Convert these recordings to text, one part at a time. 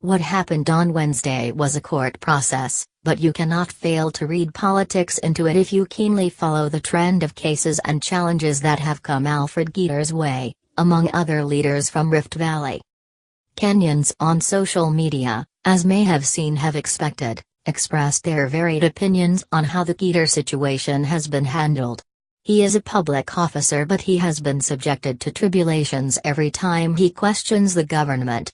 What happened on Wednesday was a court process, but you cannot fail to read politics into it if you keenly follow the trend of cases and challenges that have come Alfred Keter's way, among other leaders from Rift Valley. Kenyans on social media, as may have expected, expressed their varied opinions on how the Keter situation has been handled. He is a public officer, but he has been subjected to tribulations every time he questions the government.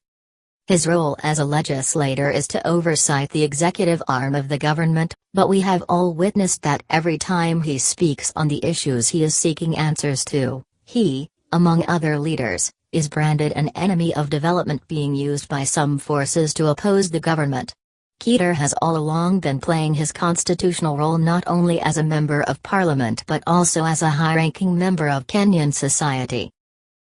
His role as a legislator is to oversight the executive arm of the government, but we have all witnessed that every time he speaks on the issues he is seeking answers to, he, among other leaders, is branded an enemy of development being used by some forces to oppose the government. Keter has all along been playing his constitutional role not only as a member of parliament but also as a high-ranking member of Kenyan society.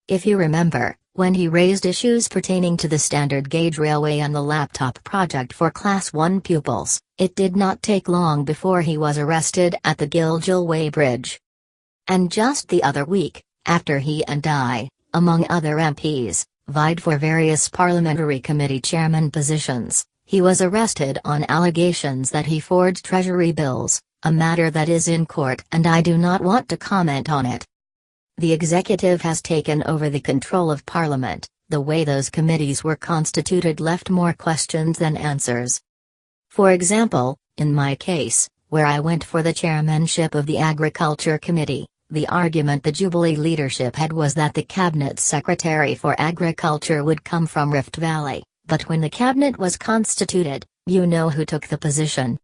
If you remember, when he raised issues pertaining to the standard gauge railway and the laptop project for Class 1 pupils, it did not take long before he was arrested at the Gilgil Weighbridge. And just the other week, after he and I, among other MPs, vied for various parliamentary committee chairman positions, he was arrested on allegations that he forged treasury bills, a matter that is in court and I do not want to comment on it. The executive has taken over the control of Parliament. The way those committees were constituted left more questions than answers. For example, in my case, where I went for the chairmanship of the Agriculture Committee, the argument the Jubilee leadership had was that the Cabinet Secretary for Agriculture would come from Rift Valley, but when the cabinet was constituted, you know who took the position.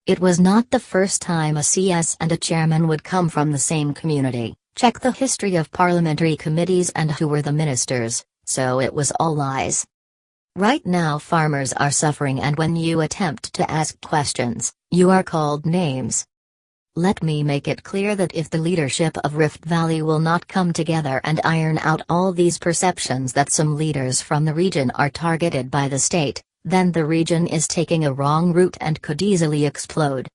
It was not the first time a CS and a chairman would come from the same community. Check the history of parliamentary committees and who were the ministers, so it was all lies. Right now farmers are suffering, and when you attempt to ask questions, you are called names. Let me make it clear that if the leadership of Rift Valley will not come together and iron out all these perceptions that some leaders from the region are targeted by the state, then the region is taking a wrong route and could easily explode.